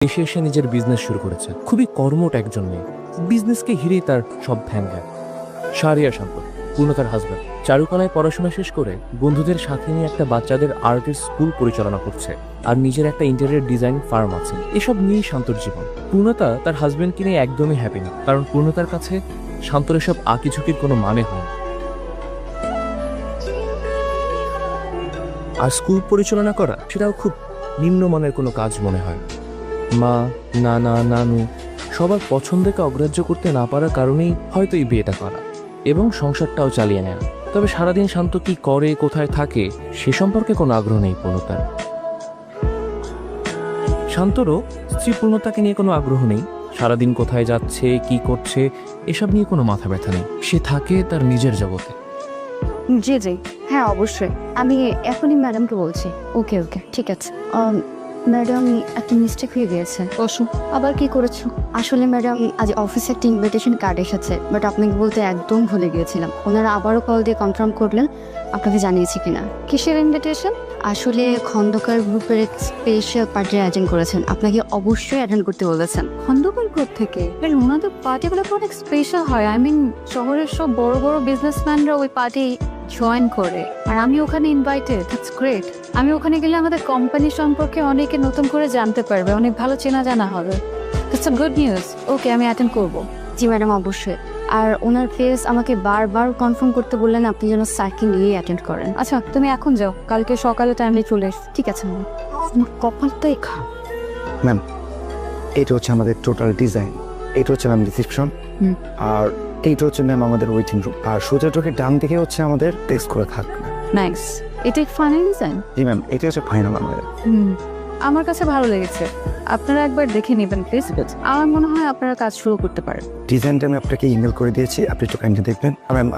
দেশে এসে নিজের বিজনেস শুরু করেছে। খুবই কর্মঠ একজন মেয়ে, বিজনেসকে ঘিরেই তার সব ধ্যান জ্ঞান। শাহরিয়া শান্ত, পূর্ণতার হাজব্যান্ড, চারুকলায় পড়াশোনা শেষ করে বন্ধুদের সাথে নিয়ে একটা বাচ্চাদের আর্টের স্কুল পরিচালনা করছে, আর নিজের একটা ইন্টেরিয়র ডিজাইন ফার্ম আছে। এসব নিয়েই শান্তর জীবন। পূর্ণতা তার হাজব্যান্ডকে নিয়ে একদমই হ্যাপি না, কারণ পূর্ণতার কাছে শান্তর এসব আঁকিঝুঁকির কোনো মানে হয় না। আর স্কুল পরিচালনা করা সেটাও খুব নিম্নমানের কোনো কাজ মনে হয়। মা, নানা, নানু সবার পছন্দকে অগ্রাহ্য করতে না পারার কারণেই হয়তো এই বিয়েটা করা এবং সংসারটাও চালিয়ে নেয়। তবে সারাদিন শান্ত কি করে, কোথায় থাকে সে সম্পর্কে কোনো আগ্রহ নেই পূর্ণতার। শান্তরও স্ত্রী পূর্ণতাকে নিয়ে কোনো আগ্রহ নেই। সারাদিন কোথায় যাচ্ছে, কি করছে এসব নিয়ে কোনো মাথা ব্যথা নেই। সে থাকে তার নিজের জগতে। জি জি, হ্যাঁ অবশ্যই। আমি এখনই ম্যাডামকে বলছি। ওকে ওকে, ঠিক আছে। ম্যাডাম, একটা মিস্টেক হয়ে গিয়েছে। অসু আবার কি করেছো? আসলে ম্যাডাম, আজ অফিসে একটা ইনভিটেশন কার্ড এসেছে, বাট আপনাকে বলতে একদম ভুলে গিয়েছিলাম। ওনারা আবারও কল দিয়ে কনফার্ম করলেন আপনাকে জানিয়েছি কিনা। কিসের ইনভিটেশন? আসলে খন্দকার গ্রুপের স্পেশাল পার্টি অ্যাটেন্ড করেছেন, আপনাকে অবশ্যই অ্যাটেন্ড করতে বলেছেন। খন্দকার গ্রুপ থেকে? ওনাদের পার্টিগুলো তো অনেক স্পেশাল হয়। আই মিন, শহরের সব বড় বড় বিজনেসম্যানরা ওই পার্টি জয়েন করে, আর আমি ওখানে ইনভাইটেড। That's great. আমি ওখানে গেলে আমাদের কোম্পানি সম্পর্কে অনেকে নতুন করে জানতে পারবে, অনেক ভালো চেনা জানা হবে। That's a good news. Okay, আমি অ্যাটেন্ড করব। জি ম্যাডাম, অবশ্যই। আর ওনার ফেস আমাকে বারবার কনফার্ম করতে বললেন আপনি যেন স্যারকে নিয়ে অ্যাটেন্ড করেন। আচ্ছা, তুমি এখন যাও, কালকে সকালে টাইমে চলে এস। ঠিক আছে ম্যাম। আমার কপালটাই খারাপ। ম্যাম, এটা হচ্ছে আমাদের টোটাল ডিজাইন, এটা হচ্ছে ম্যাম রিসেপশন, আর এইটা হচ্ছে ম্যাম আমাদের ওয়েটিং রুম, আর সোজা টোকে ডান দিকে হচ্ছে আমাদের টেক্সট করে থাকবে। নাইস। এটাই ফাইনাল ডিজাইন? জি ম্যাম, এটা হচ্ছে ফাইনাল আমাদের। আমার কাছে ভালো লেগেছে। আপনারা একবার দেখে নেবেন প্লিজ। আমার মনে হয় আপনারা কাজ শুরু করতে পারেন। ডিজাইনটা আমি আপনাকে ইমেল করে দিয়েছি, আপনি একটু কাইন্ডলি দেখবেন। ম্যাম,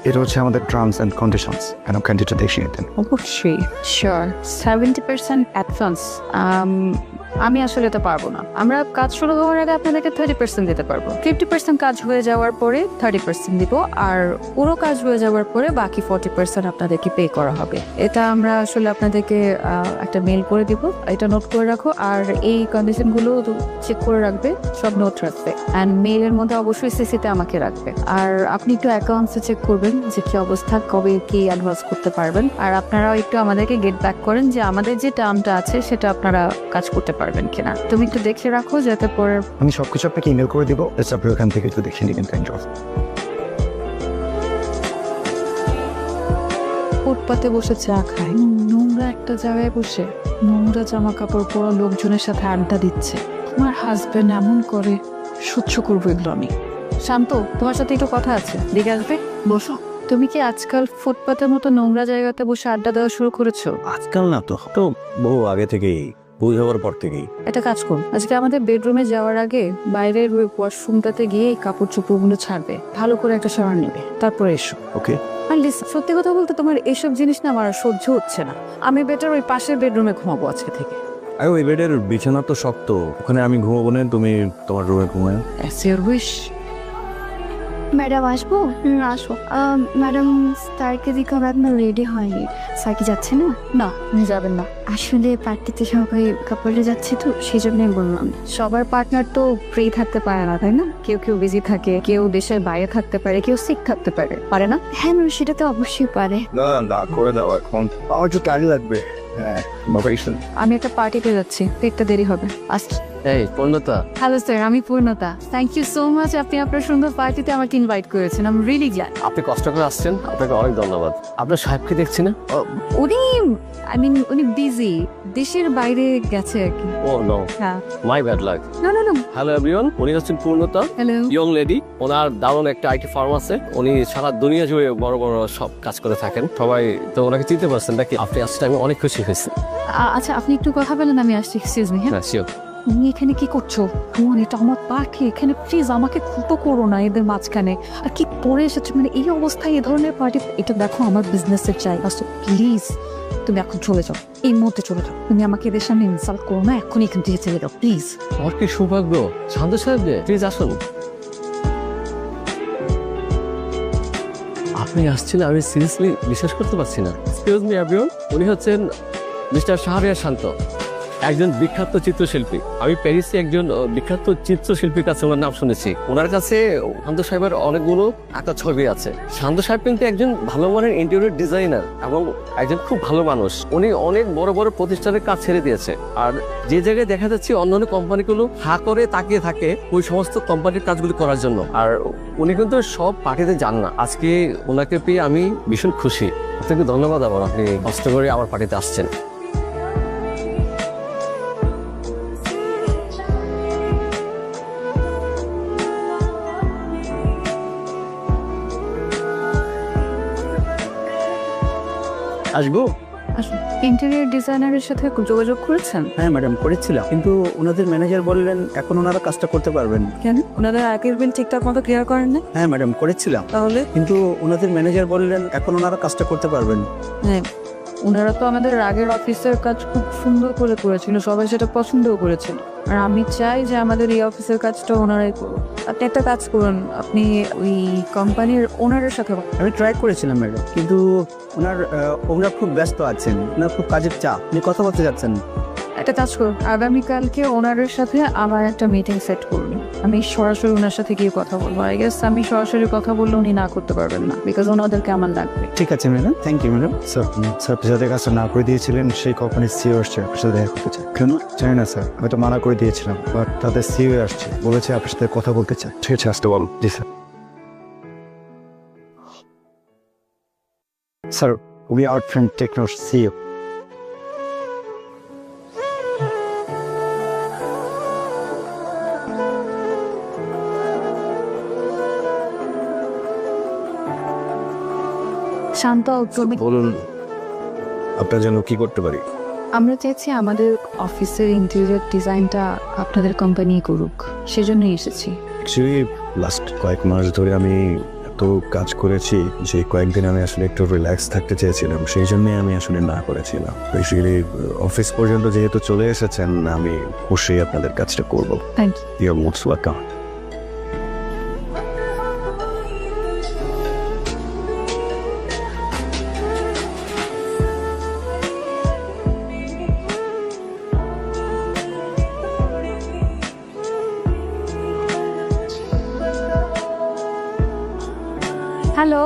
এটা হচ্ছে আমাদের terms and conditions, madam kindly দেখিয়ে নিতেন। অবশ্যই, শিওর। 70% অ্যাডভান্স। আমি আসলে এটা পারবো না। আমরা কাজ শুরু হওয়ার আগে আপনাদেরকে 30% দিতে পারবো। 50% কাজ হয়ে যাওয়ার পরে 30% দিব, আর পুরো কাজ হয়ে যাওয়ার পরে বাকি 40% আপনাদেরকে পে করা হবে। এটা আমরা আসলে আপনাদেরকে একটা মেল করে দিব, এটা নোট করে রাখো। আর এই কন্ডিশনগুলো চেক করে রাখবে, সব নোট রাখবে, অ্যান্ড মেইলের মধ্যে অবশ্যই সিসিতে আমাকে রাখবে। আর আপনি একটু অ্যাকাউন্টসে চেক করবেন যে কি অবস্থা, কবে কি অ্যাডভান্স করতে পারবেন। আর আপনারাও একটু আমাদেরকে গেট ব্যাক করেন যে আমাদের যে টার্মটা আছে সেটা আপনারা কাজ করতে পারবেন কিনা। তুমি একটু দেখে রাখো যাতে পরে। আমি সবকিছু আপনাকে ইমেল করে দিব, আপনি ওখান থেকে একটু দেখে নেবেন কাইন্ডলি। ফুটপাতে বসে চা খায়, নোংরা একটা জায়গায় বসে নোংরা জামা কাপড় পরা লোকজনের সাথে আড্ডা দিচ্ছে। আমার হাজবেন্ড এমন করে, সহ্য করবো এগুলো আমি? শান্ত, তোমার সাথে একটু কথা আছে, দেখে আসবে, বসো। তুমি কি আজকাল ফুটপাতের মতো নোংরা জায়গাতে বসে আড্ডা দেওয়া শুরু করেছো? আজকাল না, তো তো বহু আগে থেকেই, বই হওয়ার পর থেকেই। একটা কাজ করুন, আজকে আমাদের বেডরুমে যাওয়ার আগে বাইরের ওই ওয়াশরুমটাতে গিয়ে এই কাপড় চোপড়গুলো ছাড়বে, ভালো করে একটা শাওয়ার নেবে, তারপরে এসো। ওকে। আর লিসন, সত্যি কথা বলতে তোমার এসব জিনিস না আমার আর সহ্য হচ্ছে না। আমি বেটার ওই পাশের বেডরুমে ঘুমাবো আজকে থেকে। আরে ওই বেডের বিছানা তো শক্ত, ওখানে আমি ঘুমাবো না, তুমি তোমার রুমে ঘুমায়। As your wish. ম্যাডাম আসবো? আসো। ম্যাডাম, স্যারকে দিকে আপনার রেডি হয়নি। স্যার কি যাচ্ছে না? না, আপনি যাবেন না। আসলে পার্টিতে সবাই কাপড়ে যাচ্ছে তো, সেই জন্যই বললাম। সবার পার্টনার তো ফ্রি থাকতে পারে না, তাই না? কেউ কেউ বিজি থাকে, কেউ দেশের বাইরে থাকতে পারে, কেউ সিক থাকতে পারে, পারে না? হ্যাঁ ম্যাম, সেটা তো অবশ্যই পারে। না না, করে দাও এখন, আমার একটু টাইম লাগবে। হ্যাঁ বাবা, আমি একটা পার্টিতে যাচ্ছি, একটু দেরি হবে, আসছি। এই পূর্ণতা, হ্যালো স্যার, আমি পূর্ণতা। থ্যাংক ইউ সো মাচ, আপনি আপনার সুন্দর পার্টিতে আমাকে ইনভাইট করেছেন। I am really glad. আপনি কষ্ট করে আসছেন, আপনাকে অনেক ধন্যবাদ। আপনার সাহেবকে দেখছি না? উনি, উনি বিজি, দেশের বাইরে গেছে আর কি। ও নো, হ্যাঁ। My bad luck. না না না। হ্যালো এভরিওয়ান, উনি হচ্ছেন পূর্ণতা, হ্যালো। Young lady. ওনার দারুণ একটা আইটি ফার্ম আছে, উনি সারা দুনিয়া জুড়ে বড় বড় সব কাজ করে থাকেন। সবাই তো ওনাকে চিনতে পারছেন নাকি? আপনি আসতে আমি অনেক খুশি হয়েছি। আচ্ছা, আপনি একটু কথা বলেন, আমি আসছি। Excuse me. হ্যাঁ, হ্যাঁ শিওর। তুমি এখানে কি করছো? ফোন, এটা আমার পাখি, এখানে প্লিজ আমাকে খুঁতো করো না এদের মাঝখানে। আর কি পরে এসেছো, মানে এই অবস্থায় এই ধরনের পার্টি, এটা দেখো আমার বিজনেসের জায়গা, সো প্লিজ তুমি এখন চলে যাও, এই মুহূর্তে চলে যাও। তুমি আমাকে এদের সামনে ইনসাল্ট করো না, এখনই এখান থেকে চলে যাও প্লিজ। আমার কি সৌভাগ্য, শান্ত সাহেব যে, প্লিজ আসুন। আপনি আসছেন, আমি সিরিয়াসলি বিশ্বাস করতে পারছি না। এক্সকিউজ মি এভরিওয়ান, উনি হচ্ছেন মিস্টার শাহরিয়ার শান্ত। একজন বিখ্যাত চিত্রশিল্পী। আমি প্যারিসে একজন বিখ্যাত চিত্রশিল্পীর কাছে ওনার নাম শুনেছি। ওনার কাছে শান্ত সাহেবের অনেকগুলো আঁকা ছবি আছে। শান্ত সাহেব কিন্তু একজন ভালো মানের ইন্টেরিয়র ডিজাইনার এবং একজন খুব ভালো মানুষ। উনি অনেক বড় বড় প্রতিষ্ঠানের কাজ ছেড়ে দিয়েছে। আর যে জায়গায় দেখা যাচ্ছে অন্যান্য কোম্পানিগুলো হা করে তাকিয়ে থাকে ওই সমস্ত কোম্পানির কাজগুলো করার জন্য, আর উনি কিন্তু সব পার্টিতে যান না। আজকে ওনাকে পেয়ে আমি ভীষণ খুশি। আপনাকে ধন্যবাদ আবার, আপনি কষ্ট করে আমার পার্টিতে আসছেন। আসবো? ইন্টেরিয়র ডিজাইনারের সাথে যোগাযোগ করেছেন? হ্যাঁ ম্যাডাম, করেছিলাম, কিন্তু ওনাদের ম্যানেজার বললেন এখন ওনারা কাজটা করতে পারবেন। কেন? ওনাদের আগের বিল ঠিকঠাক মতো ক্লিয়ার করেন না? হ্যাঁ ম্যাডাম, করেছিলাম, তাহলে কিন্তু ওনাদের ম্যানেজার বললেন এখন ওনারা কাজটা করতে পারবেন। হ্যাঁ, ওনারা তো আমাদের আগের অফিসের কাজ খুব সুন্দর করে করেছিল, সবাই সেটা পছন্দও করেছিল। আর আমি চাই যে আমাদের এই অফিসের কাজটা ওনারাই করুন। আপনি একটা কাজ করুন, আপনি ওই কোম্পানির ওনারের সাথে আমি ট্রাই করেছিলাম ম্যাডাম, কিন্তু ওনারা খুব ব্যস্ত আছেন, ওনার খুব কাজের চাপ, উনি কথা বলতে যাচ্ছেন। একটা কাজ করুন, আগামীকালকে ওনারের সাথে আমার একটা মিটিং সেট করুন। আমি সরাসরি ওনার সাথে গিয়ে কথা বলবো। আই গেস আমি সরাসরি কথা বললে উনি না করতে পারবেন না, বিকজ ওনাদেরকে আমার লাগবে। ঠিক আছে madam, thank you madam. Sir আপনি যাদের কাজটা না করে দিয়েছিলেন সেই কোম্পানির সিও আসছে আপনার সাথে দেখা করতে চাই। কেন? জানি না স্যার, আমি তো মানা করে দিয়েছিলাম, বাট তাদের সিও আসছে, বলেছে আপনার সাথে কথা বলতে চাই। ঠিক আছে, আসতে বল। জি sir. Sir, we are friend টেকনোর সিও। শান্ত, তুমি বলুন, আপনার জন্য কি করতে পারি? আমরা চাইছি আমাদের অফিসের ইন্টেরিয়র ডিজাইনটা আপনাদের কোম্পানি করুক, সেজন্যই এসেছি। অ্যাকচুয়ালি লাস্ট কয়েক মাস ধরে আমি এত কাজ করেছি যে কয়েকদিন আমি আসলে একটু রিল্যাক্স থাকতে চেয়েছিলাম, সেই জন্যই আমি আসলে না করেছিলাম। বেসিক্যালি অফিস পর্যন্ত যেহেতু চলে এসেছেন, আমি অবশ্যই আপনাদের কাজটা করবো। Thank you. Your most welcome. Hello,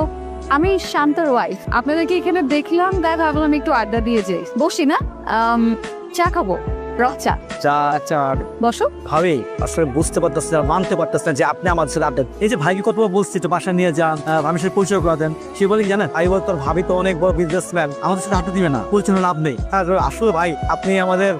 আমি শান্তর ওয়াইফ। আপনাদেরকে এখানে দেখলাম, তাই ভাবলাম একটু আড্ডা দিয়ে যাই। বসি না? চা খাবো, চা। চা বসো। ভাবি আসলে বুঝতে পারতেছি না, মানতে পারতেছি না যে আপনি আমার সাথে আড্ডা। এই যে ভাইকে কতবার বলছি তো বাসা নিয়ে যান, ভাবির সাথে পরিচয় করে দেন, সে বলি জানেন ভাই বল তোর ভাবি তো অনেক বড় বিজনেসম্যান, আমাদের সাথে আড্ডা দিবে না, পরিচয় লাভ নেই। আর আসলে ভাই আপনি আমাদের